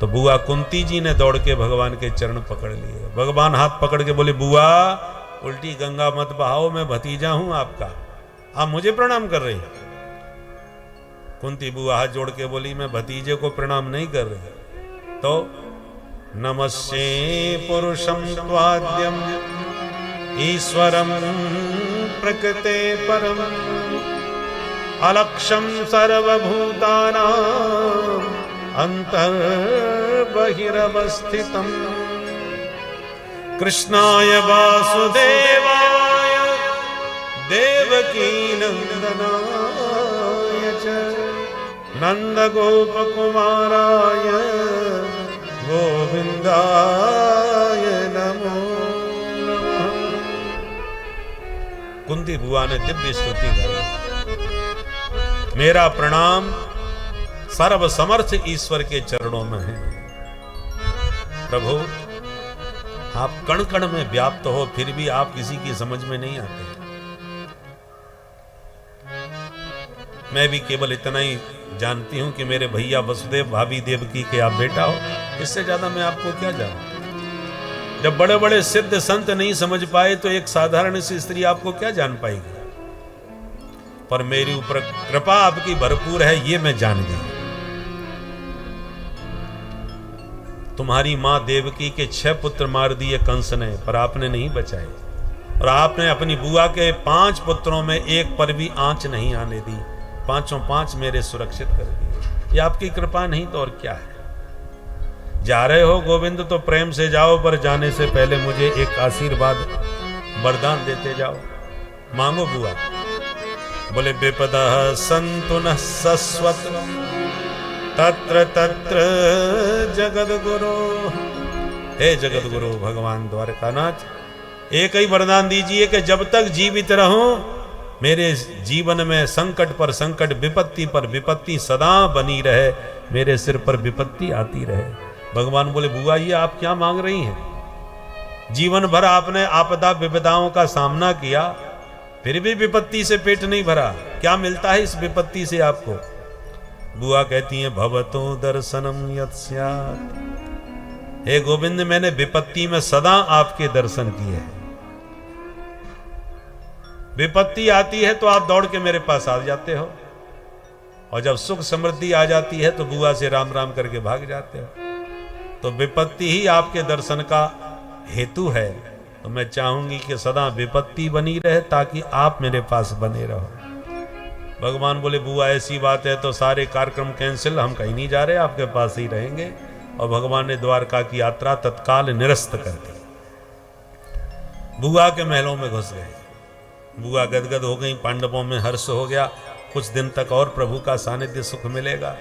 तो बुआ कुंती जी ने दौड़ के भगवान के चरण पकड़ लिए। भगवान हाथ पकड़ के बोले, बुआ उल्टी गंगा मत बहाओ, मैं भतीजा हूं आपका, आप मुझे प्रणाम कर रही हैं। कुंती बुआ हाथ जोड़ के बोली, मैं भतीजे को प्रणाम नहीं कर रही। तो नमस्ते पुरुषं त्वाद्यम ईश्वरं प्रकृते परम अलक्षं सर्वभूतानां अंतर् बहिरवस्थितम् कृष्णाय वासुदेवाय देवकी नंदनाय च नंदगोपकुमाराय गोविंदाय नमो नमः। कुंती बुआ ने दिव्य स्तुति करी। मेरा प्रणाम सर्व समर्थ ईश्वर के चरणों में है। प्रभु आप कण कण में व्याप्त हो, फिर भी आप किसी की समझ में नहीं आते। मैं भी केवल इतना ही जानती हूं कि मेरे भैया वसुदेव भाभी देवकी के आप बेटा हो, इससे ज्यादा मैं आपको क्या जानूं। जब बड़े बड़े सिद्ध संत नहीं समझ पाए तो एक साधारण सी स्त्री आपको क्या जान पाएगी। पर मेरी ऊपर कृपा आपकी भरपूर है, ये मैं जान गई। तुम्हारी मां देवकी के 6 पुत्र मार दिए कंस ने, पर आपने नहीं बचाए। और आपने अपनी बुआ के 5 पुत्रों में एक पर भी आंच नहीं आने दी। 5 मेरे सुरक्षित कर दिए। ये आपकी कृपा नहीं तो और क्या है। जा रहे हो गोविंद तो प्रेम से जाओ, पर जाने से पहले मुझे एक आशीर्वाद वरदान देते जाओ। मांगो बुआ। बोले, विपदः सन्तु नः सस्वत तत्र तत्र जगद्गुरु। हे जगद्गुरु भगवान द्वारकानाथ, एक ही वरदान दीजिए कि जब तक जीवित रहूं मेरे जीवन में संकट पर संकट, विपत्ति पर विपत्ति सदा बनी रहे, मेरे सिर पर विपत्ति आती रहे। भगवान बोले, बुआ ये आप क्या मांग रही हैं? जीवन भर आपने आपदा विपदाओं का सामना किया, फिर भी विपत्ति से पेट नहीं भरा। क्या मिलता है इस विपत्ति से आपको? बुआ कहती हैं, भवतो दर्शनम यत् स्यात्। हे गोविंद, मैंने विपत्ति में सदा आपके दर्शन किए हैं। विपत्ति आती है तो आप दौड़ के मेरे पास आ जाते हो, और जब सुख समृद्धि आ जाती है तो बुआ से राम राम करके भाग जाते हो। तो विपत्ति ही आपके दर्शन का हेतु है। तो मैं चाहूंगी कि सदा विपत्ति बनी रहे ताकि आप मेरे पास बने रहो। भगवान बोले, बुआ ऐसी बात है तो सारे कार्यक्रम कैंसिल, हम कहीं नहीं जा रहे, आपके पास ही रहेंगे। और भगवान ने द्वारका की यात्रा तत्काल निरस्त कर दी। बुआ के महलों में घुस गए। बुआ गदगद हो गई, पांडवों में हर्ष हो गया, कुछ दिन तक और प्रभु का सानिध्य सुख मिलेगा।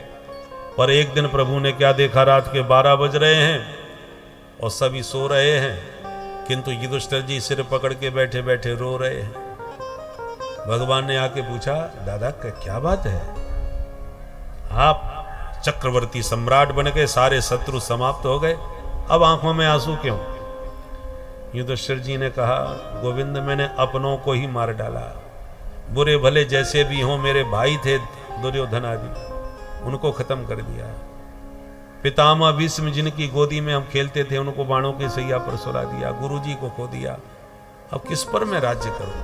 पर एक दिन प्रभु ने क्या देखा, रात के 12 बज रहे हैं और सभी सो रहे हैं, किंतु युधिष्ठिर जी सिर पकड़ के बैठे बैठे रो रहे हैं। भगवान ने आके पूछा, दादा क्या बात है? आप चक्रवर्ती सम्राट बन गए, सारे शत्रु समाप्त हो गए, अब आंखों में आंसू क्यों? युधिष्ठिर जी ने कहा, गोविंद मैंने अपनों को ही मार डाला। बुरे भले जैसे भी हों, मेरे भाई थे दुर्योधन आदि, उनको खत्म कर दिया। पितामह भीष्म जिनकी गोदी में हम खेलते थे, उनको बाणों की सैया पर सुला दिया। गुरुजी को खो दिया। अब किस पर मैं राज्य करूं?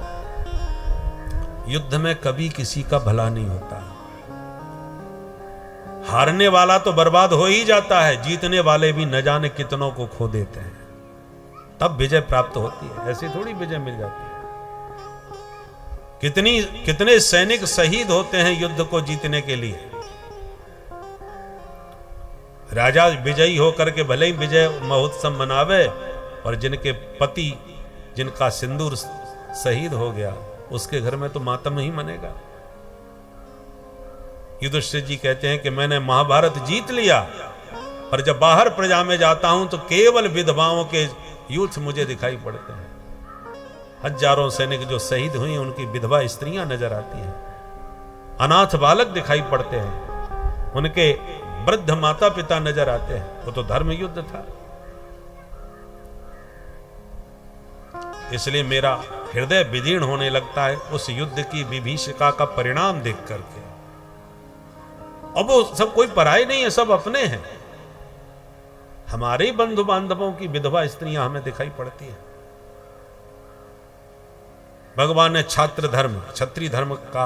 युद्ध में कभी किसी का भला नहीं होता। हारने वाला तो बर्बाद हो ही जाता है, जीतने वाले भी न जाने कितनों को खो देते हैं, तब विजय प्राप्त होती है। ऐसी थोड़ी विजय मिल जाती है। कितने सैनिक शहीद होते हैं युद्ध को जीतने के लिए। राजा विजयी होकर के भले ही विजय महोत्सव मनावे, और जिनके पति, जिनका सिंदूर शहीद हो गया, उसके घर में तो मातम ही मनेगा। युधिष्ठिर जी कहते हैं कि मैंने महाभारत जीत लिया, पर जब बाहर प्रजा में जाता हूं तो केवल विधवाओं के यूथ मुझे दिखाई पड़ते हैं। हजारों सैनिक जो शहीद हुई, उनकी विधवा स्त्रियां नजर आती हैं, अनाथ बालक दिखाई पड़ते हैं, उनके वृद्ध माता पिता नजर आते हैं। वो तो धर्म युद्ध था। इसलिए मेरा हृदय विदीर्ण होने लगता है उस युद्ध की विभीषिका का परिणाम देख करके। अब वो सब कोई पराये नहीं है, सब अपने हैं। हमारे ही बंधु बांधवों की विधवा स्त्रियां हमें दिखाई पड़ती है। भगवान ने छात्र धर्म, क्षत्रिय धर्म का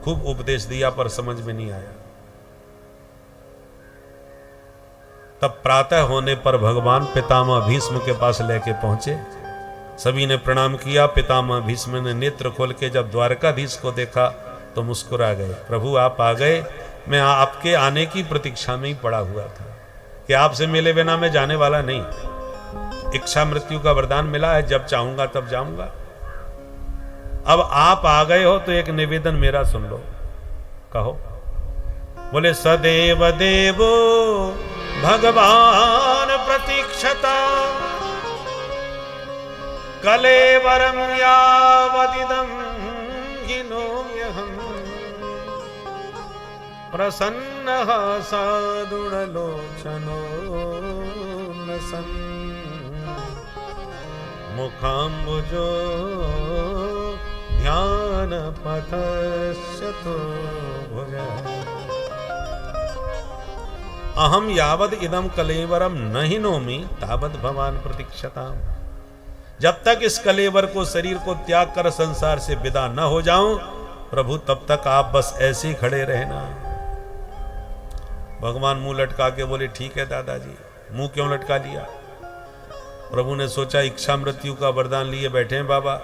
खूब उपदेश दिया, पर समझ में नहीं आया। तब प्रातः होने पर भगवान पितामह भीष्म के पास लेके पहुंचे। सभी ने प्रणाम किया। पितामह भीष्म ने नेत्र खोल के जब द्वारकाधीश को देखा तो मुस्कुरा गए। प्रभु आप आ गए, मैं आपके आने की प्रतीक्षा में ही पड़ा हुआ था कि आपसे मिले बिना मैं जाने वाला नहीं। इच्छा मृत्यु का वरदान मिला है, जब चाहूंगा तब जाऊंगा। अब आप आ गए हो तो एक निवेदन मेरा सुन लो। कहो। बोले सदैव देवो भगवान प्रतीक्षता कलेवरम यावदिदं हीनोम्यहम् प्रसन्नः सादुणलोचनो न सन् मुखाम्बुजो ध्यान पथश्चतुर्भुजः अहम यावद इदम कलेवरम न हिनोमि तावद भवान प्रतीक्षताम। जब तक इस कलेवर को, शरीर को त्याग कर संसार से विदा न हो जाऊं प्रभु, तब तक आप बस ऐसे ही खड़े रहना। भगवान मुंह लटका के बोले ठीक है दादाजी। मुंह क्यों लटका लिया? प्रभु ने सोचा इच्छा मृत्यु का वरदान लिए बैठे हैं बाबा,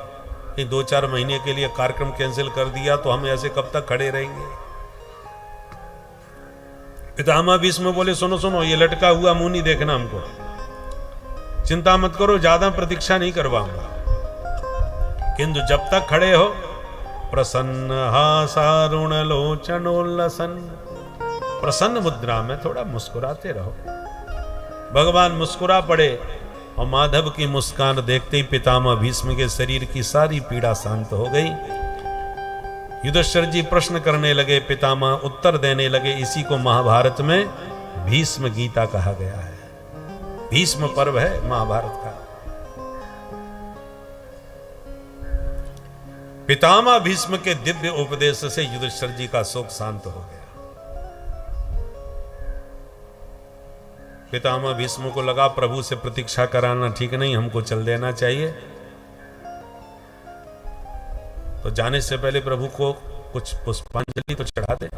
ये 2-4 महीने के लिए कार्यक्रम कैंसिल कर दिया तो हम ऐसे कब तक खड़े रहेंगे। पितामह भीष्म बोले सुनो सुनो, ये लटका हुआ मुंह नहीं देखना हमको, चिंता मत करो, ज्यादा प्रतीक्षा नहीं करवाऊंगा, किंतु जब तक खड़े हो प्रसन्न हासारुण लोचनोल्लसन, प्रसन्न मुद्रा में थोड़ा मुस्कुराते रहो। भगवान मुस्कुरा पड़े और माधव की मुस्कान देखते ही पितामह भीष्म के शरीर की सारी पीड़ा शांत हो गई। युधिष्ठिर जी प्रश्न करने लगे, पितामह उत्तर देने लगे। इसी को महाभारत में भीष्म गीता कहा गया है। भीष्म पर्व है महाभारत का। पितामह भीष्म के दिव्य उपदेश से युधिष्ठिर जी का शोक शांत हो गया। पितामह भीष्म को लगा प्रभु से प्रतीक्षा कराना ठीक नहीं, हमको चल देना चाहिए। तो जाने से पहले प्रभु को कुछ पुष्पांजलि तो चढ़ा दे।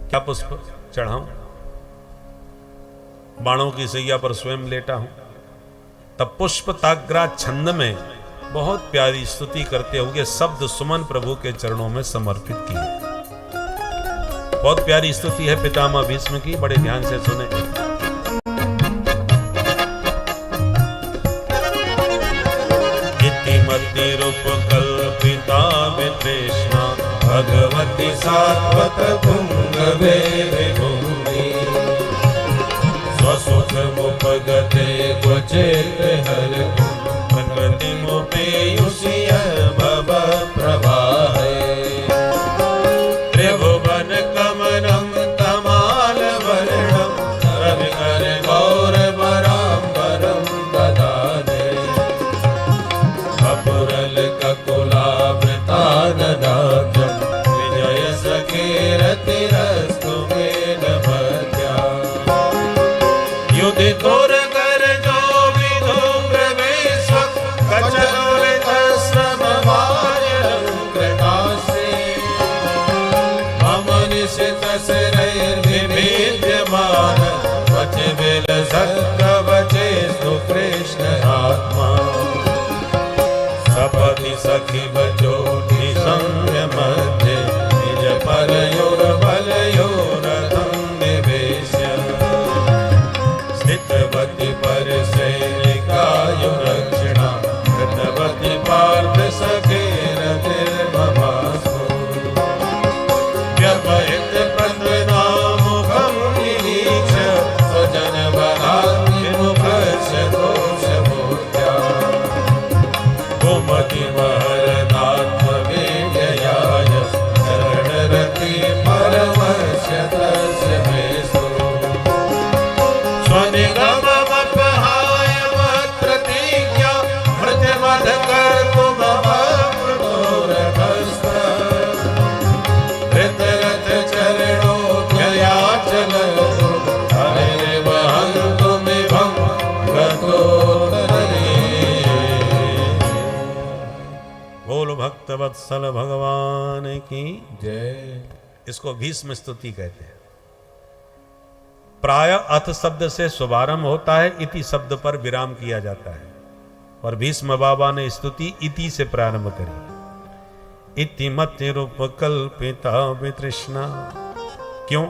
क्या पुष्प चढ़ाऊं? बाणों की सैया पर स्वयं लेटा हूं। तब पुष्प ताग्रा छंद में बहुत प्यारी स्तुति करते हुए शब्द सुमन प्रभु के चरणों में समर्पित किए। बहुत प्यारी स्तुति है पितामह भीष्म की, बड़े ध्यान से सुने। कल्पिता वितृष्णा भगवती सात्वत पुंगवे विभूमि स्वसुख मुपगते क्वचित् हर प्रकृति मुपेयुषि भव प्रवाहे त्रिभुवन कमनं तमाल वर्णं रविकर गौरवराम्बरं ददाने कपुरल ककुलावृताननाद्यं विजय सकीर्तिरस्तु मे नमत्या युधितोर कर जो विधुम्र वेश्वक कचरोलितश्रमवार्यं कृतास्ते मम निशित शिरैर्विभेद्यमान वचविलसत्कवचेस्तु कृष्ण आत्मा सपति सखी बचो निसंग मध्य निज परयोर बलयोरथं निवेश्य स्थित भक्तवत्सल भगवान की जय। इसको भीष्म स्तुति कहते हैं। प्राय अथ शब्द से शुभारंभ होता है, इति शब्द पर विराम किया जाता है, और भीष्म बाबा ने स्तुति इति से प्रारंभ करी। इति मति रूप कल्पिता वितृष्णा। क्यों?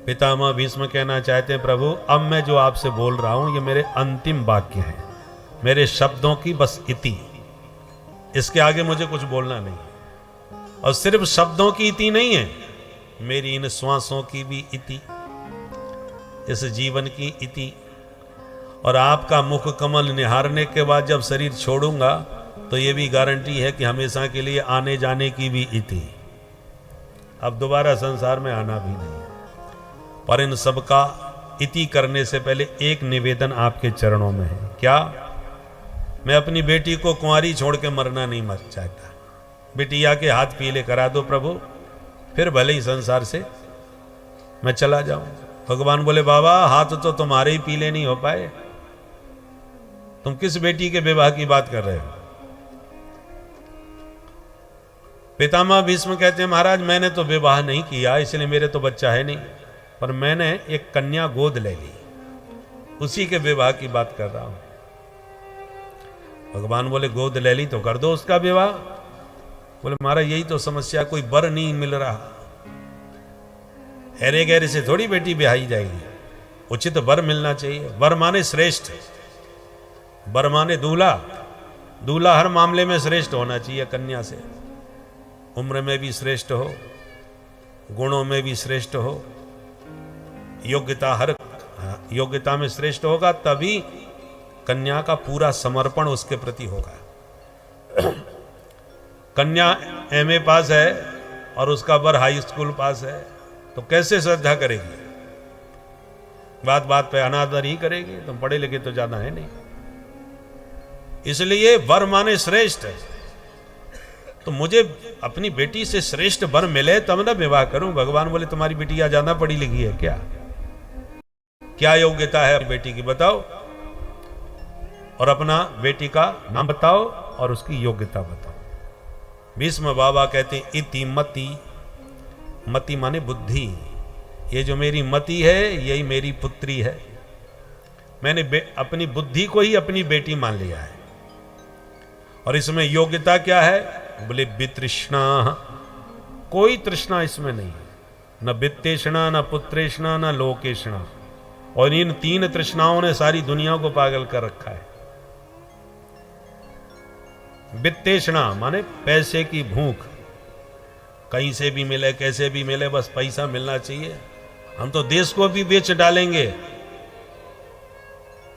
पितामह भीष्म कहना चाहते हैं, प्रभु अब मैं जो आपसे बोल रहा हूं ये मेरे अंतिम वाक्य हैं, मेरे शब्दों की बस इति, इसके आगे मुझे कुछ बोलना नहीं। और सिर्फ शब्दों की इति नहीं है, मेरी इन श्वासों की भी इति, इस जीवन की इति, और आपका मुख कमल निहारने के बाद जब शरीर छोड़ूंगा तो ये भी गारंटी है कि हमेशा के लिए आने जाने की भी इति। अब दोबारा संसार में आना भी नहीं है। पर इन सब का इति करने से पहले एक निवेदन आपके चरणों में है। क्या? मैं अपनी बेटी को कुंवारी छोड़ के मरना नहीं मर चाहता। बिटिया के हाथ पीले करा दो प्रभु, फिर भले ही संसार से मैं चला जाऊं। भगवान बोले, बाबा हाथ तो तुम्हारे ही पीले नहीं हो पाए, तुम किस बेटी के विवाह की बात कर रहे हो? पितामह भीष्म कहते हैं, महाराज मैंने तो विवाह नहीं किया, इसलिए मेरे तो बच्चा है नहीं, पर मैंने एक कन्या गोद ले ली, उसी के विवाह की बात कर रहा हूं। भगवान बोले, गोद ले ली तो कर दो उसका विवाह। बोले, महाराज यही तो समस्या, कोई वर नहीं मिल रहा, हेरे गहरे से थोड़ी बेटी ब्याही जाएगी, उचित वर मिलना चाहिए। वर माने श्रेष्ठ, वर माने दूल्हा, दूल्हा हर मामले में श्रेष्ठ होना चाहिए कन्या से, उम्र में भी श्रेष्ठ हो, गुणों में भी श्रेष्ठ हो, योग्यता हर योग्यता में श्रेष्ठ होगा, तभी कन्या का पूरा समर्पण उसके प्रति होगा। कन्या एमए पास है और उसका वर हाई स्कूल पास है, तो कैसे श्रद्धा करेगी? बात बात पे अनादर ही करेगी। तुम पढ़े लिखे तो ज्यादा है नहीं, इसलिए वर माने श्रेष्ठ। तो मुझे अपनी बेटी से श्रेष्ठ वर मिले तब ना विवाह करूं। भगवान बोले, तुम्हारी बेटियां ज्यादा पढ़ी लिखी है क्या? क्या योग्यता है बेटी की बताओ, और अपना बेटी का नाम बताओ और उसकी योग्यता बताओ। भीष्म बाबा कहते हैं, इति मति, मति माने बुद्धि, ये जो मेरी मति है यही मेरी पुत्री है। मैंने अपनी बुद्धि को ही अपनी बेटी मान लिया है। और इसमें योग्यता क्या है? बोले वितृष्णा, कोई तृष्णा इसमें नहीं है, न वित्तेषणा, न पुत्रेषणा, न लोकेषणा। और इन तीन तृष्णाओं ने सारी दुनिया को पागल कर रखा है। वित्तेषणा माने पैसे की भूख, कहीं से भी मिले कैसे भी मिले बस पैसा मिलना चाहिए, हम तो देश को भी बेच डालेंगे,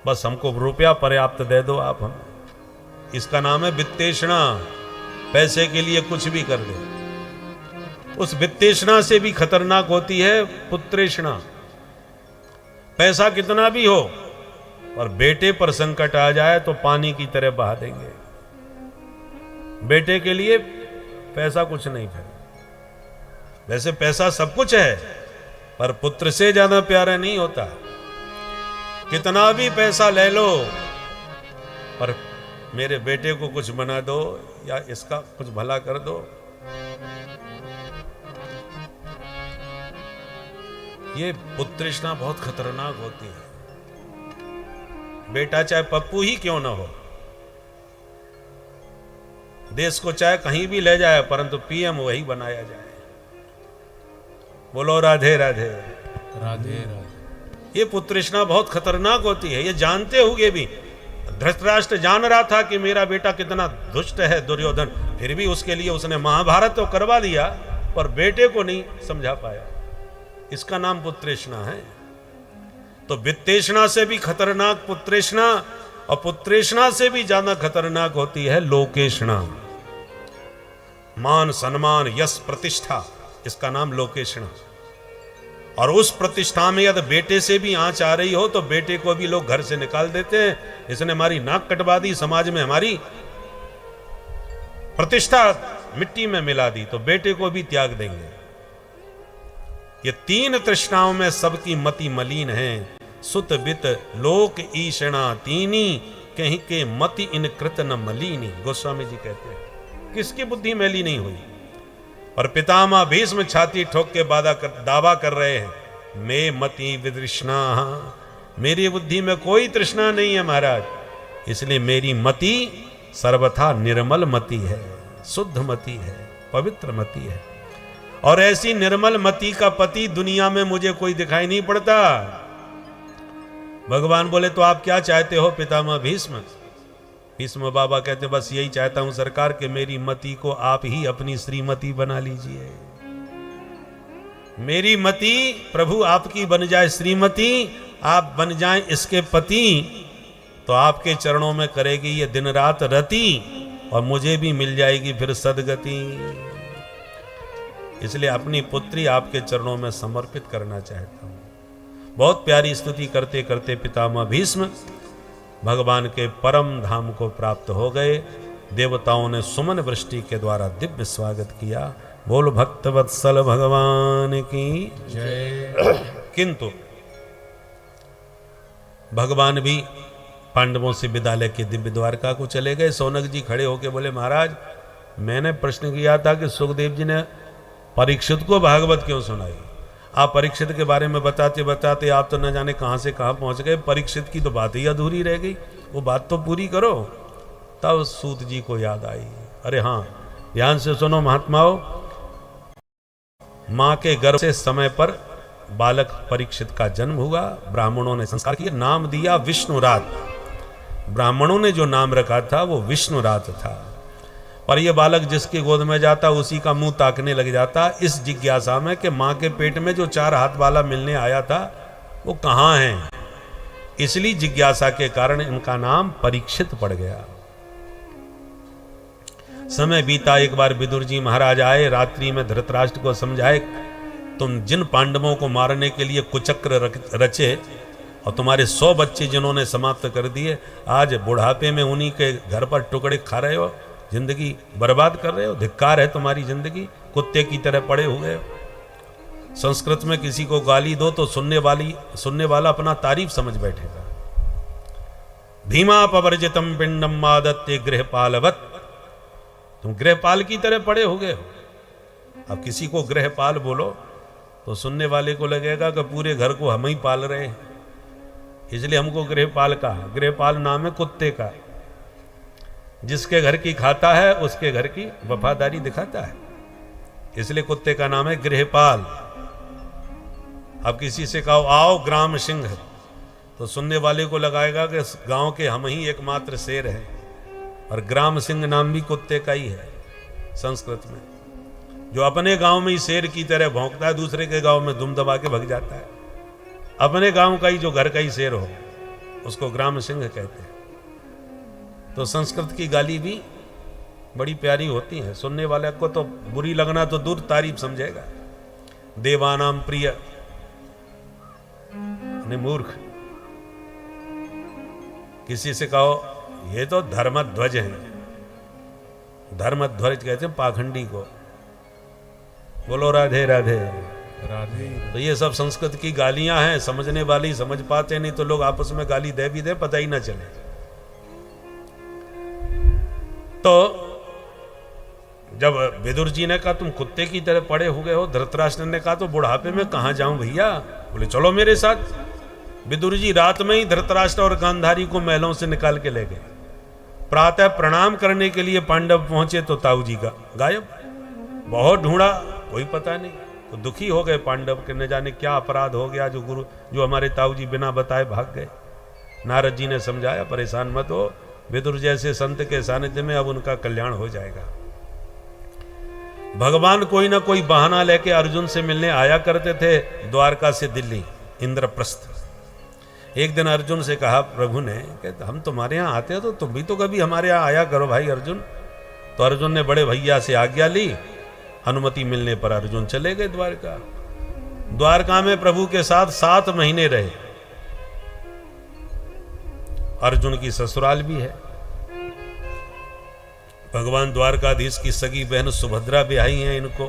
बस हमको रुपया पर्याप्त दे दो आप। हम इसका नाम है वित्तेषणा, पैसे के लिए कुछ भी कर दे। उस वित्तेषणा से भी खतरनाक होती है पुत्रेषणा। पैसा कितना भी हो और बेटे पर संकट आ जाए तो पानी की तरह बहा देंगे। बेटे के लिए पैसा कुछ नहीं है। वैसे पैसा सब कुछ है, पर पुत्र से ज्यादा प्यारा नहीं होता। कितना भी पैसा ले लो, पर मेरे बेटे को कुछ बना दो या इसका कुछ भला कर दो। ये पुत्रेषणा बहुत खतरनाक होती है। बेटा चाहे पप्पू ही क्यों ना हो, देश को चाहे कहीं भी ले जाए, परंतु पीएम वही बनाया जाए। बोलो राधे राधे राधे राधे। ये पुत्रेषणा बहुत खतरनाक होती है। ये जानते हुए भी धृतराष्ट्र जान रहा था कि मेरा बेटा कितना दुष्ट है दुर्योधन, फिर भी उसके लिए उसने महाभारत तो करवा दिया, पर बेटे को नहीं समझा पाया। इसका नाम पुत्रेषणा है। तो वित्तेषणा से भी खतरनाक पुत्रेषणा, और पुत्रेषणा से भी ज्यादा खतरनाक होती है लोकेषणा। मान सम्मान यश प्रतिष्ठा, इसका नाम लोकेषणा। और उस प्रतिष्ठा में यदि बेटे से भी आंच आ रही हो तो बेटे को भी लोग घर से निकाल देते हैं। इसने हमारी नाक कटवा दी, समाज में हमारी प्रतिष्ठा मिट्टी में मिला दी, तो बेटे को भी त्याग देंगे। ये तीन तृष्णाओं में सबकी मति मलिन है। सुत बित लोक ईषणा तीनी कहीं के मति इन कृत न मलिनी। गोस्वामी जी कहते हैं किसकी बुद्धि मैली नहीं हुई। और पितामह भीष्म छाती ठोक के दावा कर रहे हैं, मैं मति वितृष्णा, मेरी बुद्धि में कोई तृष्णा नहीं है महाराज, इसलिए मेरी मति सर्वथा निर्मल मति है, शुद्ध मति है, पवित्र मति है। और ऐसी निर्मल मति का पति दुनिया में मुझे कोई दिखाई नहीं पड़ता। भगवान बोले तो आप क्या चाहते हो पितामह भीष्म? भीष्म बाबा कहते बस यही चाहता हूं सरकार कि मेरी मति को आप ही अपनी श्रीमती बना लीजिए। मेरी मति प्रभु आपकी बन जाए श्रीमती, आप बन जाएं इसके पति, तो आपके चरणों में करेगी ये दिन रात रति और मुझे भी मिल जाएगी फिर सदगति। इसलिए अपनी पुत्री आपके चरणों में समर्पित करना चाहता हूं। बहुत प्यारी स्तुति करते करते पितामह भीष्म भगवान के परम धाम को प्राप्त हो गए। देवताओं ने सुमन वृष्टि के द्वारा दिव्य स्वागत किया। बोल भक्त वत्सल भगवान की जय। किंतु भगवान भी पांडवों से विदा के दिव्य द्वारका को चले गए। सौनक जी खड़े होकर बोले महाराज मैंने प्रश्न किया था कि सुखदेव जी ने परीक्षित को भागवत क्यों सुनाई? आप परीक्षित के बारे में बताते बताते आप तो न जाने कहां से कहां पहुंच गए। परीक्षित की तो बात ही अधूरी रह गई, वो बात तो पूरी करो। तब सूत जी को याद आई, अरे हाँ ध्यान से सुनो महात्माओं, मां के गर्भ से समय पर बालक परीक्षित का जन्म हुआ। ब्राह्मणों ने संस्कार किया, नाम दिया विष्णुरात। ब्राह्मणों ने जो नाम रखा था वो विष्णुरात था। पर यह बालक जिसकी गोद में जाता उसी का मुंह ताकने लग जाता, इस जिज्ञासा में कि मां के पेट में जो 4 हाथ वाला मिलने आया था वो कहां है। इसलिए जिज्ञासा के कारण इनका नाम परीक्षित पड़ गया। समय बीता, एक बार विदुर जी महाराज आए, रात्रि में धृतराष्ट्र को समझाए तुम जिन पांडवों को मारने के लिए कुचक्र रचे और तुम्हारे 100 बच्चे जिन्होंने समाप्त कर दिए, आज बुढ़ापे में उन्हीं के घर पर टुकड़े खा रहे हो, जिंदगी बर्बाद कर रहे हो, धिक्कार है तुम्हारी जिंदगी, कुत्ते की तरह पड़े हुए हो। संस्कृत में किसी को गाली दो तो सुनने वाला अपना तारीफ समझ बैठेगा। धीमा पवर्जितम पिंडम मादत्ते गृहपालवत, तुम गृहपाल की तरह पड़े हो गए हो। अब किसी को गृहपाल बोलो तो सुनने वाले को लगेगा कि पूरे घर को हम ही पाल रहे हैं, इसलिए हमको गृहपाल कहा। गृहपाल नाम है कुत्ते का, जिसके घर की खाता है उसके घर की वफादारी दिखाता है, इसलिए कुत्ते का नाम है गृहपाल। अब किसी से कहो आओ ग्राम सिंह, तो सुनने वाले को लगाएगा कि गांव के हम ही एकमात्र शेर हैं, और ग्राम सिंह नाम भी कुत्ते का ही है संस्कृत में। जो अपने गांव में ही शेर की तरह भौंकता है, दूसरे के गांव में दुम दबा के भग जाता है। अपने गांव का ही जो घर का ही शेर हो उसको ग्राम सिंह कहते हैं। तो संस्कृत की गाली भी बड़ी प्यारी होती है, सुनने वाले को तो बुरी लगना तो दूर, तारीफ समझेगा। देवानाम प्रिय ने मूर्ख। किसी से कहो ये तो धर्मध्वज है, धर्मध्वज कहते हैं पाखंडी को। बोलो राधे राधे राधे। तो ये सब संस्कृत की गालियां हैं, समझने वाली समझ पाते, नहीं तो लोग आपस में गाली दे भी दे पता ही ना चले। तो जब विदुर जी ने कहा तुम कुत्ते की तरह पड़े हो गए हो, धृतराष्ट्र ने कहा तो बुढ़ापे में कहां जाऊं भैया, बोले चलो मेरे साथ। विदुर जी रात में ही धृतराष्ट्र और गांधारी को महलों से निकाल के ले गए। प्रातः प्रणाम करने के लिए पांडव पहुंचे तो ताऊ जी का गायब। बहुत ढूंढा, कोई पता नहीं। तो दुखी हो गए पांडव के, न जाने क्या अपराध हो गया जो हमारे ताऊ जी बिना बताए भाग गए। नारद जी ने समझाया परेशान मत हो, विदुर जैसे संत के सानिध्य में अब उनका कल्याण हो जाएगा। भगवान कोई ना कोई बहाना लेके अर्जुन से मिलने आया करते थे द्वारका से दिल्ली इंद्रप्रस्थ। एक दिन अर्जुन से कहा प्रभु ने कि हम तुम्हारे यहाँ आते हैं तो तुम भी तो कभी हमारे यहाँ आया करो भाई अर्जुन। तो अर्जुन ने बड़े भैया से आज्ञा ली, अनुमति मिलने पर अर्जुन चले गए द्वारका। द्वारका में प्रभु के साथ 7 महीने रहे। अर्जुन की ससुराल भी है। भगवान द्वारकाधीश की सगी बहन सुभद्रा ब्याही हैं इनको,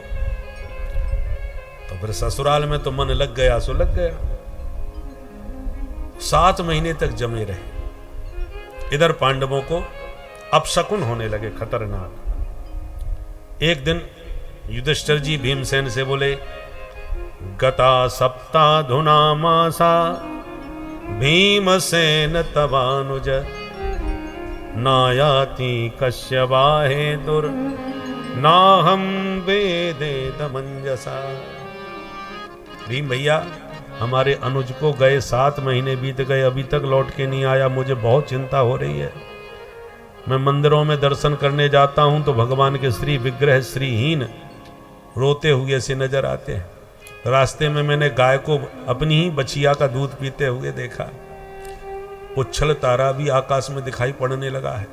तो फिर ससुराल में तो मन लग गया सो लग गया। 7 महीने तक जमे रहे। इधर पांडवों को अपशकुन होने लगे खतरनाक। एक दिन युधिष्ठिर जी भीमसेन से बोले, गता सप्ताधुना मासा भीमसेन तवानुज नायाति कश्यवाहे दुर नाहम वेदे दमंजसा। भीम भैया, हमारे अनुज को गए 7 महीने बीत गए, अभी तक लौट के नहीं आया। मुझे बहुत चिंता हो रही है। मैं मंदिरों में दर्शन करने जाता हूं तो भगवान के श्री विग्रह श्रीहीन रोते हुए से नजर आते हैं। रास्ते में मैंने गाय को अपनी ही बछिया का दूध पीते हुए देखा। उच्छल तारा भी आकाश में दिखाई पड़ने लगा है।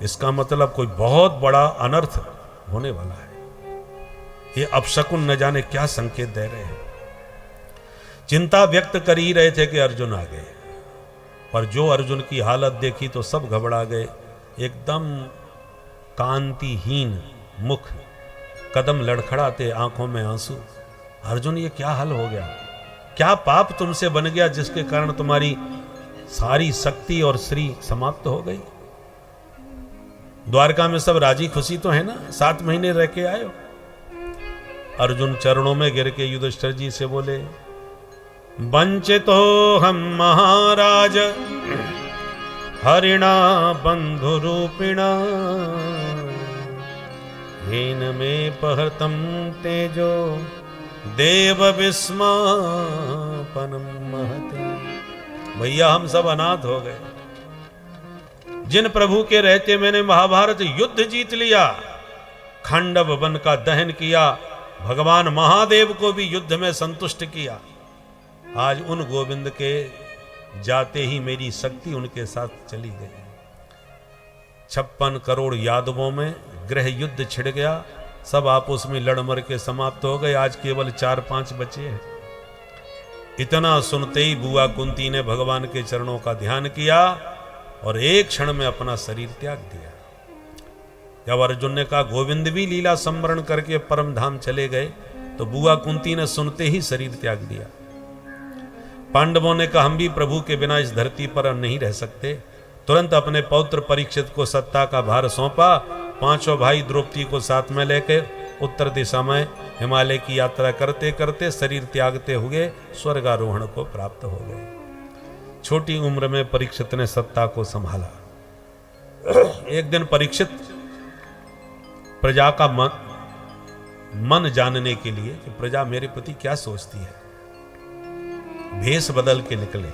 इसका मतलब कोई बहुत बड़ा अनर्थ होने वाला है। ये अपशकुन न जाने क्या संकेत दे रहे हैं। चिंता व्यक्त कर ही रहे थे कि अर्जुन आ गए, पर जो अर्जुन की हालत देखी तो सब घबरा गए। एकदम कांतिहीन मुख, कदम लड़खड़ाते, आंखों में आंसू। अर्जुन, ये क्या हाल हो गया? क्या पाप तुमसे बन गया जिसके कारण तुम्हारी सारी शक्ति और श्री समाप्त हो गई? द्वारका में सब राजी खुशी तो है ना? 7 महीने रह के आए हो। अर्जुन चरणों में गिर के युधिष्ठिर जी से बोले, वंचितो हम महाराज हरिणा बंधु रूपिणा हीन में पहतम तेजो देव विस्मापनम महते। भैया, हम सब अनाथ हो गए। जिन प्रभु के रहते मैंने महाभारत युद्ध जीत लिया, खंडव वन का दहन किया, भगवान महादेव को भी युद्ध में संतुष्ट किया, आज उन गोविंद के जाते ही मेरी शक्ति उनके साथ चली गई। 56 करोड़ यादवों में गृह युद्ध छिड़ गया। सब आपस में लड़ मर के समाप्त हो गए। आज केवल 4-5 बचे हैं। इतना सुनते ही बुआ कुंती ने भगवान के चरणों का ध्यान किया और एक क्षण में अपना शरीर त्याग दिया। जब अर्जुन ने कहा गोविंद भी लीला संवरण करके परम धाम चले गए, तो बुआ कुंती ने सुनते ही शरीर त्याग दिया। पांडवों ने कहा हम भी प्रभु के बिना इस धरती पर नहीं रह सकते। तुरंत अपने पौत्र परीक्षित को सत्ता का भार सौंपा। 5 भाई द्रौपदी को साथ में लेकर उत्तर दिशा में हिमालय की यात्रा करते करते शरीर त्यागते हुए स्वर्गारोहण को प्राप्त हो गए। छोटी उम्र में परीक्षित ने सत्ता को संभाला। एक दिन परीक्षित प्रजा का मन जानने के लिए कि प्रजा मेरे प्रति क्या सोचती है, भेष बदल के निकले।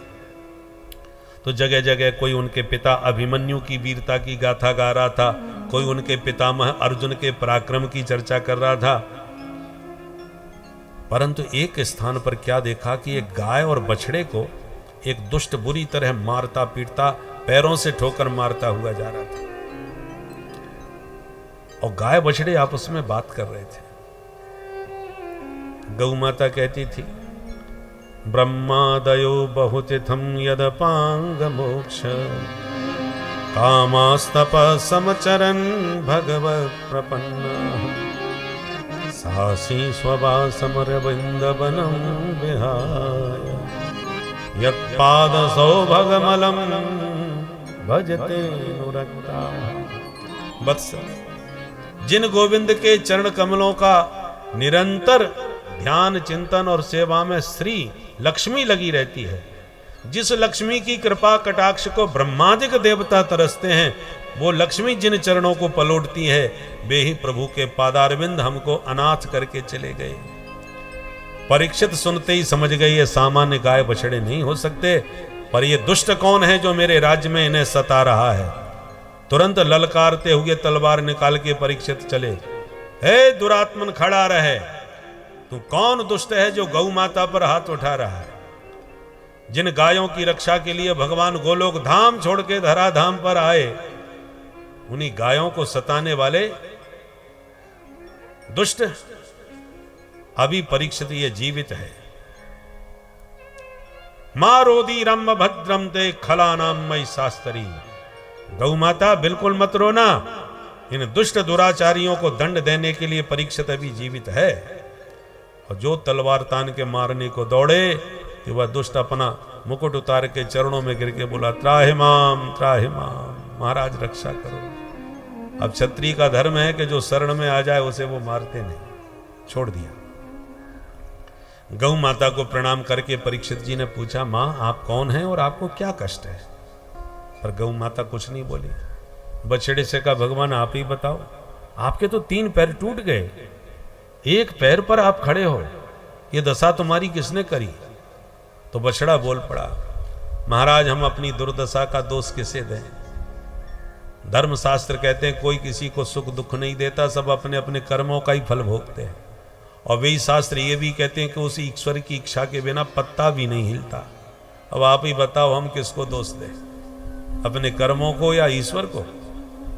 तो जगह जगह कोई उनके पिता अभिमन्यु की वीरता की गाथा गा रहा था, कोई उनके पितामह अर्जुन के पराक्रम की चर्चा कर रहा था। परंतु एक स्थान पर क्या देखा कि एक गाय और बछड़े को एक दुष्ट बुरी तरह मारता पीटता, पैरों से ठोकर मारता हुआ जा रहा था। और गाय बछड़े आपस में बात कर रहे थे। गौ माता कहती थी ब्रह्मादयो बहुतिथम यदपांग मोक्ष कामास्तप समचरन भगवत प्रपन्ना सासी स्ववासमरविंद वनम विहाय यत्पाद सौभगमलम भजते नुरक्ता। वत्स, जिन गोविंद के चरण कमलों का निरंतर ध्यान चिंतन और सेवा में श्री लक्ष्मी लगी रहती है, जिस लक्ष्मी की कृपा कटाक्ष को ब्रह्मादिक देवता तरसते हैं, वो लक्ष्मी जिन चरणों को पलोटती है, वे ही प्रभु के पादारविंद हमको अनाथ करके चले गए। परीक्षित सुनते ही समझ गए ये सामान्य गाय बछड़े नहीं हो सकते, पर ये दुष्ट कौन है जो मेरे राज्य में इन्हें सता रहा है। तुरंत ललकारते हुए तलवार निकाल के परीक्षित चले। हे दुरात्मन, खड़ा रहे। तू कौन दुष्ट है जो गौ माता पर हाथ उठा रहा है? जिन गायों की रक्षा के लिए भगवान गोलोक धाम छोड़ के धरा धाम पर आए, उन्हीं गायों को सताने वाले दुष्ट अभी परीक्षित ये जीवित है। मारोदी रम भद्रम ते खलानाम मई शास्त्री। गौ माता बिल्कुल मत रोना, इन दुष्ट दुराचारियों को दंड देने के लिए परीक्षित अभी जीवित है। और जो तलवार तान के मारने को दौड़े कि वह दुष्ट अपना मुकुट उतार के चरणों में गिर के बोला त्राहिमाम त्राहिमाम। महाराज रक्षा करो। अब क्षत्रिय का धर्म है कि जो शरण में आ जाए उसे वो मारते नहीं, छोड़ दिया। गौ माता को प्रणाम करके परीक्षित जी ने पूछा, मां आप कौन हैं और आपको क्या कष्ट है? पर गौ माता कुछ नहीं बोली। बछड़े से कहा, भगवान आप ही बताओ, आपके तो 3 पैर टूट गए, 1 पैर पर आप खड़े हो, ये दशा तुम्हारी किसने करी? तो बछड़ा बोल पड़ा, महाराज हम अपनी दुर्दशा का दोष किसे दें? धर्मशास्त्र कहते हैं कोई किसी को सुख दुख नहीं देता, सब अपने अपने कर्मों का ही फल भोगते हैं। और वही शास्त्र ये भी कहते हैं कि उस ईश्वर की इच्छा के बिना पत्ता भी नहीं हिलता। अब आप ही बताओ हम किसको दोष दें, अपने कर्मों को या ईश्वर को?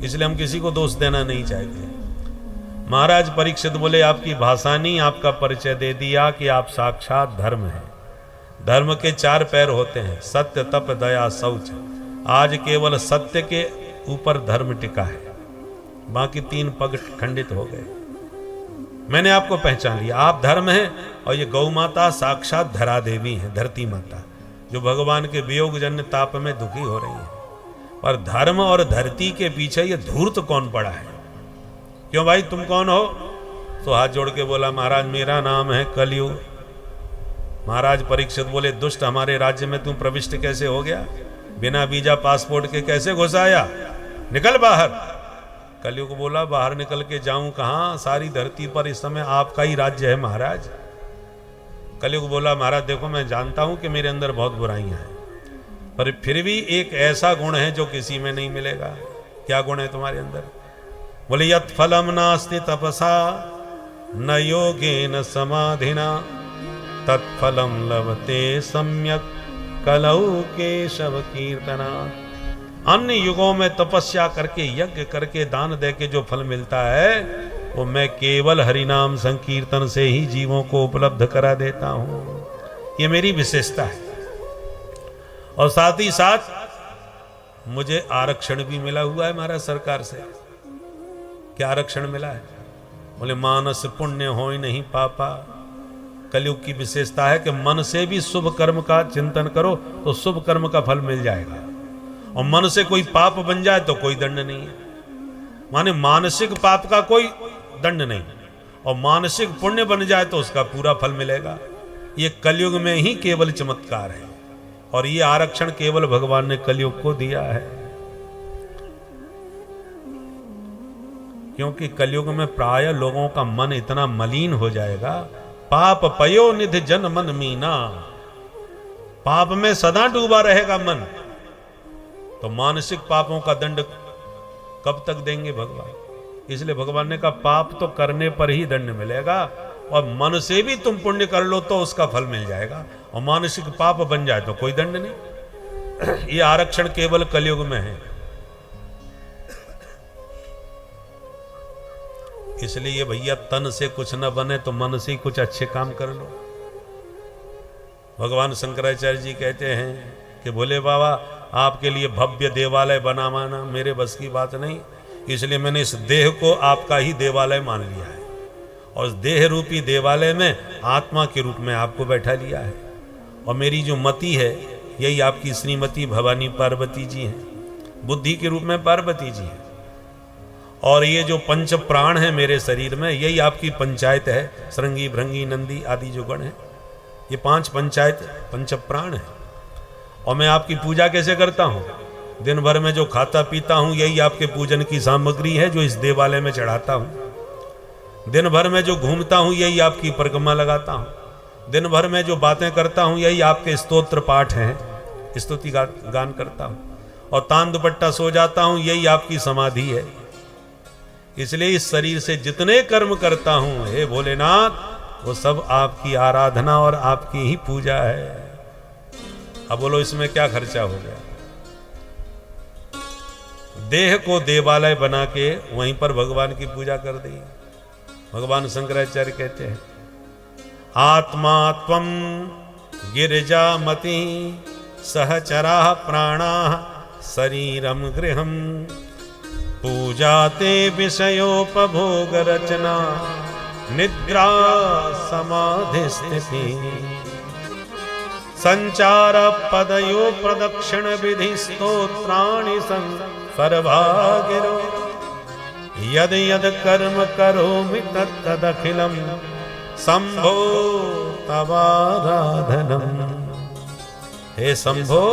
इसलिए हम किसी को दोष देना नहीं चाहते। महाराज परीक्षित बोले, आपकी भाषा ने आपका परिचय दे दिया कि आप साक्षात धर्म हैं। धर्म के 4 पैर होते हैं, सत्य तप दया शौच। आज केवल सत्य के ऊपर धर्म टिका है, बाकी 3 पग खंडित हो गए। मैंने आपको पहचान लिया, आप धर्म हैं। और ये गौ माता साक्षात धरा देवी है, धरती माता, जो भगवान के वियोग जन्य ताप में दुखी हो रही है। पर धर्म और धरती के पीछे ये धूर्त कौन पड़ा है? क्यों भाई तुम कौन हो? तो हाथ जोड़ के बोला, महाराज मेरा नाम है कलयुग। महाराज परीक्षित बोले, दुष्ट हमारे राज्य में तू प्रविष्ट कैसे हो गया? बिना वीजा पासपोर्ट के कैसे घुस आया? निकल बाहर। कलयुग बोला, बाहर निकल के जाऊं कहां? सारी धरती पर इस समय आपका ही राज्य है महाराज। कलयुग बोला, महाराज देखो मैं जानता हूं कि मेरे अंदर बहुत बुराइयां हैं, पर फिर भी एक ऐसा गुण है जो किसी में नहीं मिलेगा। क्या गुण है तुम्हारे अंदर? बोले, यत् फलम नास्ति तपसा न योगेन समाधिना तत्फलम लभते सम्यक कलौ केशव कीर्तना। अन्य युगों में तपस्या करके यज्ञ करके दान दे के जो फल मिलता है वो मैं केवल हरिनाम संकीर्तन से ही जीवों को उपलब्ध करा देता हूं। ये मेरी विशेषता है। और साथ ही साथ मुझे आरक्षण भी मिला हुआ है महाराज सरकार से। क्या आरक्षण मिला है? बोले, मानस पुण्य हो ही नहीं पापा। कलयुग की विशेषता है कि मन से भी शुभ कर्म का चिंतन करो तो शुभ कर्म का फल मिल जाएगा, और मन से कोई पाप बन जाए तो कोई दंड नहीं है। माने मानसिक पाप का कोई दंड नहीं, और मानसिक पुण्य बन जाए तो उसका पूरा फल मिलेगा। ये कलयुग में ही केवल चमत्कार है, और ये आरक्षण केवल भगवान ने कलयुग को दिया है। क्योंकि कलयुग में प्राय लोगों का मन इतना मलिन हो जाएगा, पाप पयो निधि जन मन मीना, पाप में सदा डूबा रहेगा मन, तो मानसिक पापों का दंड कब तक देंगे भगवान? इसलिए भगवान ने कहा पाप तो करने पर ही दंड मिलेगा, और मन से भी तुम पुण्य कर लो तो उसका फल मिल जाएगा, और मानसिक पाप बन जाए तो कोई दंड नहीं। ये आरक्षण केवल कलयुग में है। इसलिए भैया तन से कुछ न बने तो मन से ही कुछ अच्छे काम कर लो। भगवान शंकराचार्य जी कहते हैं कि भोले बाबा आपके लिए भव्य देवालय बनावाना मेरे बस की बात नहीं, इसलिए मैंने इस देह को आपका ही देवालय मान लिया है, और इस देह रूपी देवालय में आत्मा के रूप में आपको बैठा लिया है। और मेरी जो मति है यही आपकी श्रीमती भवानी पार्वती जी हैं, बुद्धि के रूप में पार्वती जी हैं, और ये जो पंच प्राण है मेरे शरीर में यही आपकी पंचायत है, श्रृंगी भृंगी नंदी आदि जो गण है, ये 5 पंचायत पंच प्राण है। और मैं आपकी पूजा कैसे करता हूँ? दिन भर में जो खाता पीता हूँ यही आपके पूजन की सामग्री है जो इस देवालय में चढ़ाता हूँ। दिन भर में जो घूमता हूँ यही आपकी परिक्रमा लगाता हूँ। दिन भर में जो बातें करता हूँ यही आपके स्तोत्र पाठ हैं, स्तुति गान करता हूँ। और तान दुपट्टा सो जाता हूँ यही आपकी समाधि है। इसलिए इस शरीर से जितने कर्म करता हूँ हे भोलेनाथ वो सब आपकी आराधना और आपकी ही पूजा है। अब बोलो इसमें क्या खर्चा हो गया? देह को देवालय बना के वहीं पर भगवान की पूजा कर दी। भगवान शंकराचार्य कहते हैं आत्मा त्वं गिरिजामति सहचरा प्राणा शरीरम गृहम पूजाते विषयोपभोग रचना निद्रा समाधि स्थिति संचार पदयो प्रदक्षिण विधि स्तोत्राणि सर्वागिरो यद यद कर्म करोमि तत्तदखिलम शंभो तवाराधनम। हे शंभो,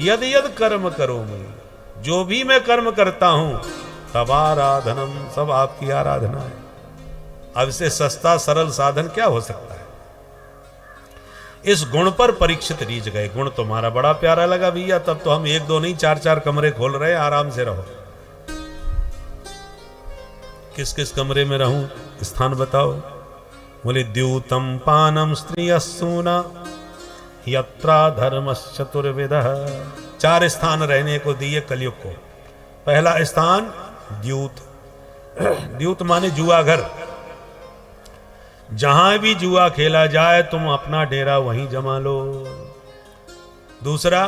यद यद कर्म करोमि, जो भी मैं कर्म करता हूं, तवाराधनम, सब आपकी आराधना है। अब इससे सस्ता सरल साधन क्या हो सकता है। इस गुण पर परीक्षित रीझ गए। गुण तुम्हारा बड़ा प्यारा लगा भैया, तब तो हम 1 2 नहीं 4 4 कमरे खोल रहे हैं, आराम से रहो। किस किस कमरे में रहूं, स्थान बताओ। बोले द्यूतम पानम स्त्रियसूना यत्रा धर्मश्चतुर्विधः। 4 स्थान रहने को दिए कलयुग को। पहला स्थान द्यूत। द्यूत माने जुआ घर। जहां भी जुआ खेला जाए तुम अपना डेरा वहीं जमा लो। दूसरा,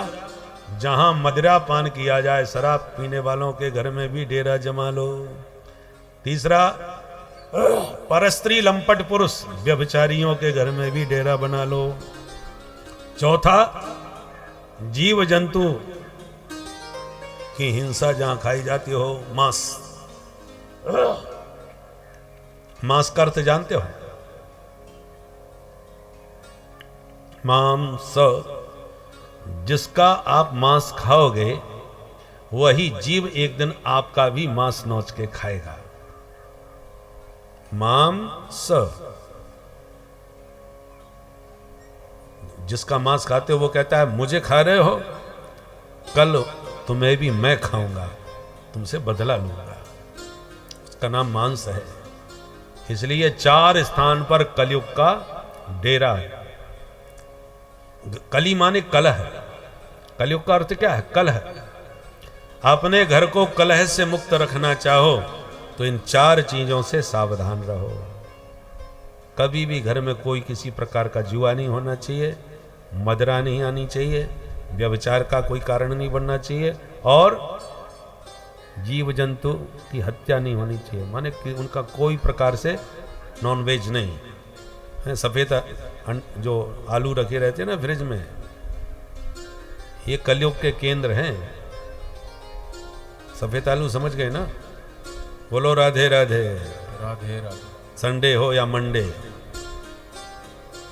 जहां मदिरा पान किया जाए, शराब पीने वालों के घर में भी डेरा जमा लो। तीसरा, परस्त्री लंपट पुरुष व्यभिचारियों के घर में भी डेरा बना लो। चौथा, जीव जंतु की हिंसा जहां खाई जाती हो, मांस। मांस का अर्थ जानते हो? मांस, जिसका आप मांस खाओगे वही जीव एक दिन आपका भी मांस नोच के खाएगा। मांस, जिसका मांस खाते हो वो कहता है मुझे खा रहे हो, कल तुम्हें भी मैं खाऊंगा, तुमसे बदला लूंगा। उसका नाम मांस है। इसलिए 4 स्थान पर कलयुग का डेरा है। कली माने कलह। कलयुग का अर्थ क्या है? कलह। अपने घर को कलह से मुक्त रखना चाहो तो इन 4 चीजों से सावधान रहो। कभी भी घर में कोई किसी प्रकार का जुआ नहीं होना चाहिए, मदिरा नहीं आनी चाहिए, व्यभिचार का कोई कारण नहीं बनना चाहिए, और जीव जंतु की हत्या नहीं होनी चाहिए। माने कि उनका कोई प्रकार से नॉनवेज नहीं है। सफेद जो आलू रखे रहते हैं ना फ्रिज में, ये कलयुग के केंद्र हैं। सफेद आलू समझ गए ना? बोलो राधे राधे। राधे राधे। संडे हो या मंडे,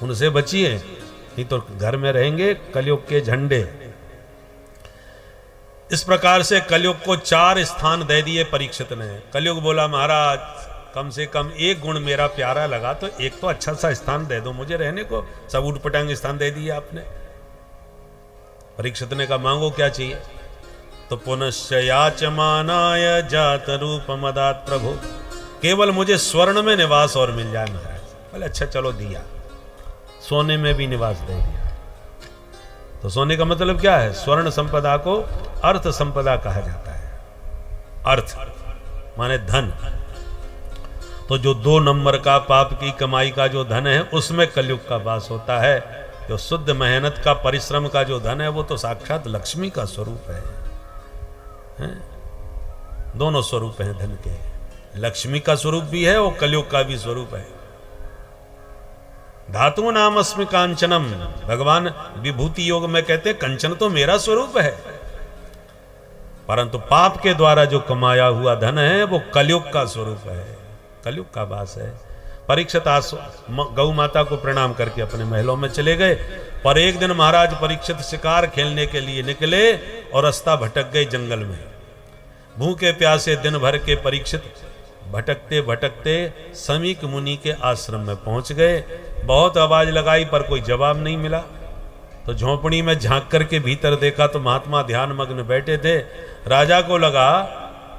उनसे बचिए, नहीं तो घर में रहेंगे कलयुग के झंडे। इस प्रकार से कलयुग को 4 स्थान दे दिए परीक्षित ने। कलयुग बोला महाराज कम से कम एक गुण मेरा प्यारा लगा तो एक तो अच्छा सा स्थान दे दो मुझे रहने को। सब उठ पटांग स्थान दे दिया आपने। परीक्षित ने कहा मांगो क्या चाहिए? तो पुनश्च याचमानाय जात रूप मदात प्रभु, केवल मुझे स्वर्ण में निवास और मिल जाए महाराज। बोले अच्छा चलो दिया, सोने में भी निवास दे दिया। तो सोने का मतलब क्या है? स्वर्ण संपदा को अर्थ संपदा कहा जाता है। अर्थ माने धन। तो जो 2 नंबर का पाप की कमाई का जो धन है उसमें कलयुग का वास होता है। जो शुद्ध मेहनत का परिश्रम का जो धन है वो तो साक्षात लक्ष्मी का स्वरूप है। दोनों स्वरूप हैं धन के। लक्ष्मी का स्वरूप भी है और कलयुग का भी स्वरूप है। धातु नाम अस्मि कांचनम, भगवान विभूति योग में कहते कंचन तो मेरा स्वरूप है, परंतु पाप के द्वारा जो कमाया हुआ धन है वो कलयुग का स्वरूप है, कलयुग का वास है। परीक्षित गौ माता को प्रणाम करके अपने महलों में चले गए। पर एक दिन महाराज परीक्षित शिकार खेलने के लिए निकले और रास्ता भटक गए जंगल में। भूखे प्यासे दिन भर के परीक्षित भटकते भटकते समीक मुनि के आश्रम में पहुंच गए। बहुत आवाज लगाई पर कोई जवाब नहीं मिला। तो झोंपड़ी में झांक करके भीतर देखा तो महात्मा ध्यान मग्न बैठे थे। राजा को लगा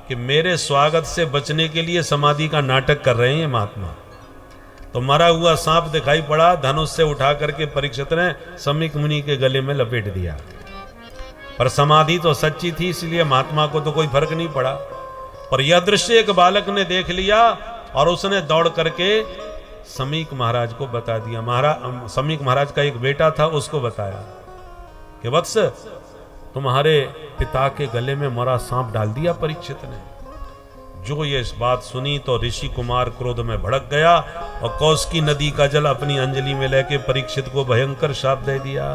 कि मेरे स्वागत से बचने के लिए समाधि का नाटक कर रहे हैं महात्मा। तो मरा हुआ सांप दिखाई पड़ा, धनुष से उठा करके परीक्षित ने समीक मुनि के गले में लपेट दिया। पर समाधि तो सच्ची थी, इसलिए महात्मा को तो कोई फर्क नहीं पड़ा। पर यह दृश्य एक बालक ने देख लिया और उसने दौड़ करके समीक महाराज को बता दिया। महाराज समीक महाराज का एक बेटा था, उसको बताया कि वत्स तुम्हारे पिता के गले में मरा सांप डाल दिया परीक्षित ने। जो ये बात सुनी तो ऋषि कुमार क्रोध में भड़क गया और कौशिकी नदी का जल अपनी अंजलि में लेके परीक्षित को भयंकर शाप दे दिया।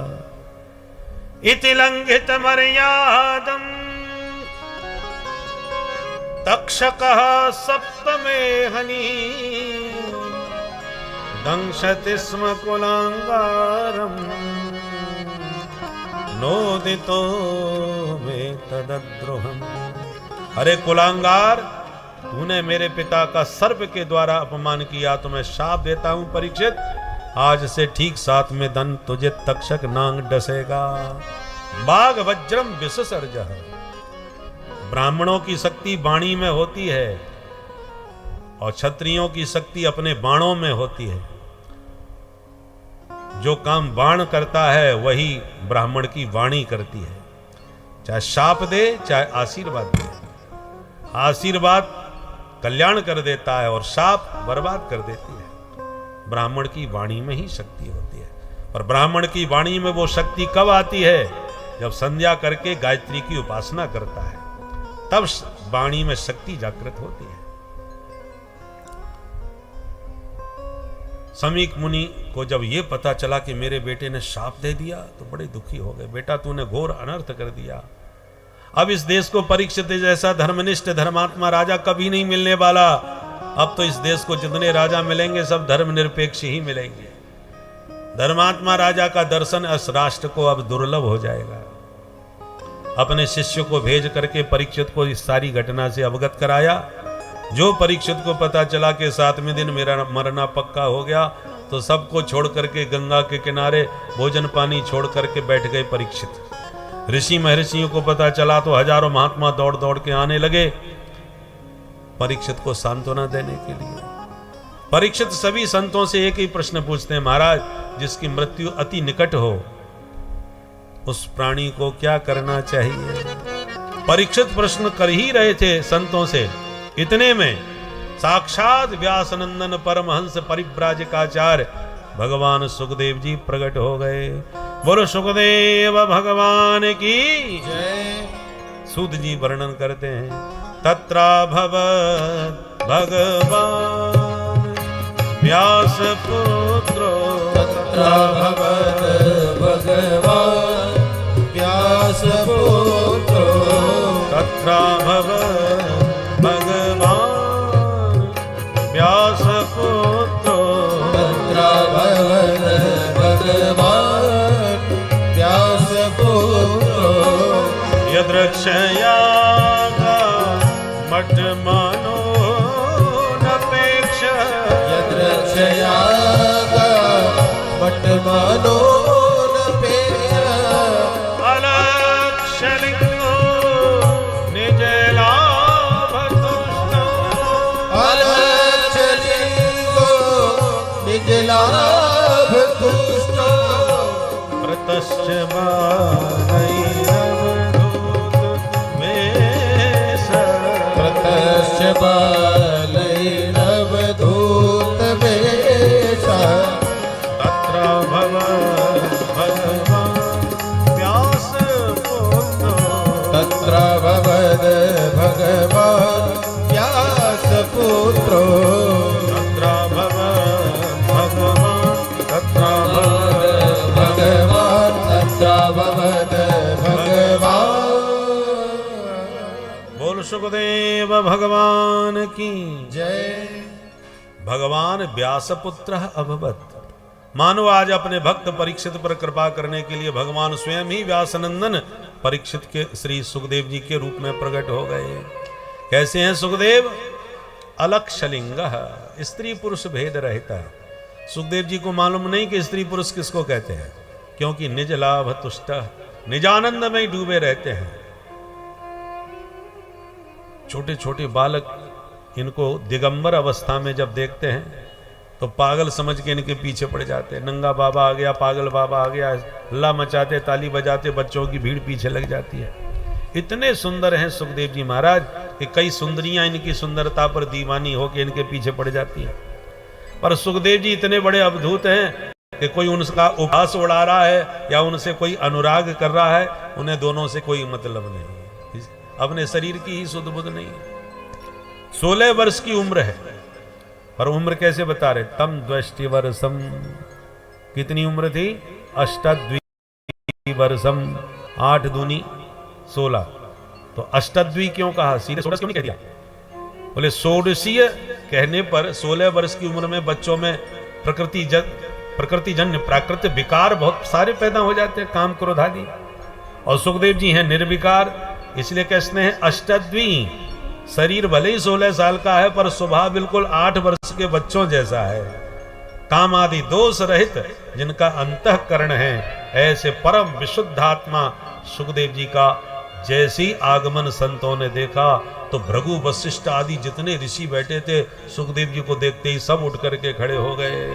इति लंघित मर्यादम तक्षकः सप्तमे हनि दंशति स्म कुलांगारम नोदितो में तदद्रोहम। अरे कुलांगार, तूने मेरे पिता का सर्प के द्वारा अपमान किया तो मैं शाप देता हूं परीक्षित, आज से ठीक 7वें दिन तुझे तक्षक नांग डसेगा। बाघ वज्रम विससर्जः। ब्राह्मणों की शक्ति वाणी में होती है और क्षत्रियों की शक्ति अपने बाणों में होती है। जो काम बाण करता है वही ब्राह्मण की वाणी करती है। चाहे शाप दे चाहे आशीर्वाद दे। आशीर्वाद कल्याण कर देता है और शाप बर्बाद कर देती है। ब्राह्मण की वाणी में ही शक्ति होती है। और ब्राह्मण की वाणी में वो शक्ति कब आती है? जब संध्या करके गायत्री की उपासना करता है, तब वाणी में शक्ति जागृत होती है। समीक मुनि को जब यह पता चला कि मेरे बेटे ने शाप दे दिया तो बड़े दुखी हो गए। बेटा, तूने घोर अनर्थ कर दिया। अब इस देश को परीक्षित जैसा धर्मनिष्ठ धर्मात्मा राजा कभी नहीं मिलने वाला। अब तो इस देश को जितने राजा मिलेंगे सब धर्मनिरपेक्ष ही मिलेंगे। धर्मात्मा राजा का दर्शन इस राष्ट्र को अब दुर्लभ हो जाएगा। अपने शिष्य को भेज करके परीक्षित को इस सारी घटना से अवगत कराया। जो परीक्षित को पता चला कि 7वें दिन मेरा मरना पक्का हो गया तो सबको छोड़ करके गंगा के किनारे भोजन पानी छोड़ करके बैठ गए परीक्षित। ऋषि महर्षियों को पता चला तो हजारों महात्मा दौड़ दौड़ के आने लगे परीक्षित को सांत्वना देने के लिए। परीक्षित सभी संतों से एक ही प्रश्न पूछते हैं, महाराज, जिसकी मृत्यु अति निकट हो उस प्राणी को क्या करना चाहिए? परीक्षित प्रश्न कर ही रहे थे संतों से, इतने में साक्षात व्यासनंदन परमहंस परिव्राजकाचार्य भगवान सुखदेव जी प्रकट हो गए। बोलो सुखदेव भगवान की जय। सूत जी वर्णन करते हैं, तत्रा भगवत भगवान व्यास पुत्रो, तत्रा भगवत भगवान व्यास पुत्रो, तत्रा भगवत भगवान व्यास पुत्रो, तत्रा भगवत भगवान व्यास पुत्रो, यद्रक्षयागा मठ मानो नपेक्ष, यद्रक्षयागा मठ मानो नपेक्ष, अलक्षलिंगो निज लाभ तुष्टो, अलक्षलिंगो निज लाभ तुष्टो, प्रतश्च बालैरवधूत वेश, प्रतश्च बालैरवधूत वेश, तत्र भगवान व्यास पुत्रो, तत्र भगवद भगवान व्यास पुत्रो, तत्र भगवान तत्र भगवान तत्र भगवद भगवान। बोल सुखदेव भगवान की जय। भगवान व्यासपुत्र अभवत। मानो आज अपने भक्त परीक्षित पर कृपा करने के लिए भगवान स्वयं ही व्यासनंदन परीक्षित के श्री सुखदेव जी के रूप में प्रकट हो गए। कैसे हैं सुखदेव? अलक्षलिंग, स्त्री पुरुष भेद रहता है। सुखदेव जी को मालूम नहीं कि स्त्री पुरुष किसको कहते हैं, क्योंकि निज लाभ तुष्ट, निजानंद में ही डूबे रहते हैं। छोटे छोटे बालक इनको दिगंबर अवस्था में जब देखते हैं तो पागल समझ के इनके पीछे पड़ जाते हैं। नंगा बाबा आ गया, पागल बाबा आ गया, हल्ला मचाते, ताली बजाते, बच्चों की भीड़ पीछे लग जाती है। इतने सुंदर हैं सुखदेव जी महाराज कि कई सुंदरियां इनकी सुंदरता पर दीवानी होकर इनके पीछे पड़ जाती हैं। पर सुखदेव जी इतने बड़े अवधूत हैं कि कोई उनका उपहास उड़ा रहा है या उनसे कोई अनुराग कर रहा है, उन्हें दोनों से कोई मतलब नहीं। अपने शरीर की ही सुध बुध नहीं। 16 वर्ष की उम्र है और उम्र कैसे बता रहे, तम द्वष्टि वर्षम, कितनी उम्र थी, अष्टद्वी वर्षम, 8 दूनी 16। तो अष्टद्वी क्यों कहा, सीधे 16 क्यों नहीं कह दिया? बोले षोडशीय कहने पर 16 वर्ष की उम्र में बच्चों में प्रकृतिजन्य प्राकृतिक विकार बहुत सारे पैदा हो जाते हैं, काम क्रोध आदि। और सुखदेव जी हैं निर्विकार, इसलिए कहते हैं अष्टद्वी। शरीर भले ही 16 साल का है पर स्वभाव बिल्कुल 8 वर्ष के बच्चों जैसा है। काम आदि दोष रहित जिनका अंतःकरण है, ऐसे परम विशुद्धात्मा सुखदेव जी का जैसी आगमन संतों ने देखा तो भृगु वशिष्ठ आदि जितने ऋषि बैठे थे, सुखदेव जी को देखते ही सब उठ करके खड़े हो गए।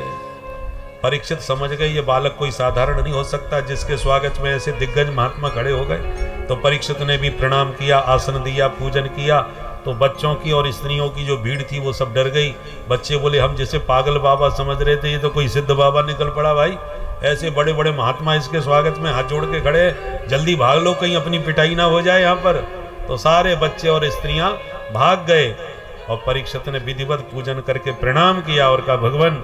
परीक्षित समझ गए ये बालक कोई साधारण नहीं हो सकता, जिसके स्वागत में ऐसे दिग्गज महात्मा खड़े हो गए। तो परीक्षित ने भी प्रणाम किया, आसन दिया, पूजन किया। तो बच्चों की और स्त्रियों की जो भीड़ थी वो सब डर गई। बच्चे बोले हम जैसे पागल बाबा समझ रहे थे, ये तो कोई सिद्ध बाबा निकल पड़ा भाई, ऐसे बड़े बड़े महात्मा इसके स्वागत में हाथ जोड़ के खड़े, जल्दी भाग लो कहीं अपनी पिटाई ना हो जाए यहाँ पर। तो सारे बच्चे और स्त्रियां भाग गए और परीक्षित ने विधिवत पूजन करके प्रणाम किया और कहा भगवान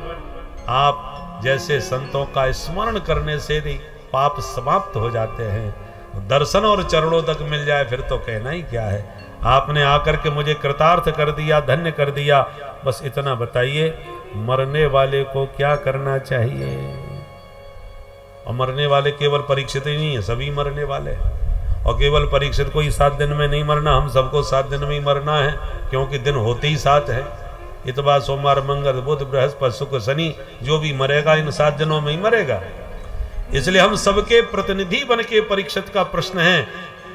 आप जैसे संतों का स्मरण करने से भी पाप समाप्त हो जाते हैं, दर्शन और चरणों तक मिल जाए फिर तो कहना ही क्या है। आपने आकर के मुझे कृतार्थ कर दिया, धन्य कर दिया। बस इतना बताइए मरने वाले को क्या करना चाहिए? और मरने वाले केवल परीक्षित ही नहीं है, सभी मरने वाले हैं। और केवल परीक्षित को ही 7 दिन में नहीं मरना, हम सबको 7 दिन में ही मरना है, क्योंकि दिन होते ही 7 है। इतवार सोमवार मंगल बुध बृहस्पति शुक्र शनि, जो भी मरेगा इन 7 दिनों में ही मरेगा। इसलिए हम सबके प्रतिनिधि बन के परीक्षित का प्रश्न है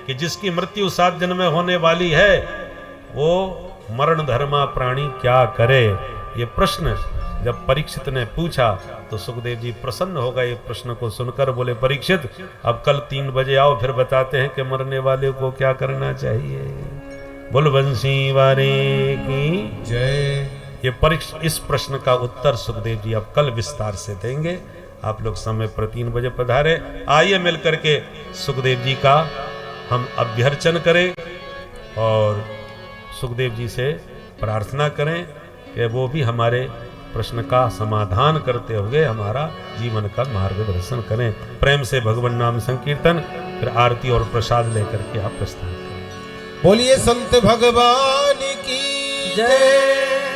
कि जिसकी मृत्यु 7 दिन में होने वाली है वो मरण धर्मा प्राणी क्या करे। ये प्रश्न जब परीक्षित ने पूछा तो सुखदेव जी प्रसन्न हो गए प्रश्न को सुनकर। बोले परीक्षित अब कल 3 बजे आओ, फिर बताते हैं कि मरने वाले को क्या करना चाहिए। बोल बंसी वारे की जय। ये इस प्रश्न का उत्तर सुखदेव जी अब कल विस्तार से देंगे। आप लोग समय पर 3 बजे पधारे। आइए मिल करके सुखदेव जी का हम अभ्यर्चन करें और सुखदेव जी से प्रार्थना करें कि वो भी हमारे प्रश्न का समाधान करते हुए हमारा जीवन का मार्गदर्शन करें। प्रेम से भगवान नाम संकीर्तन, फिर आरती और प्रसाद लेकर के आप प्रस्थान करें। बोलिए संत भगवान की जय।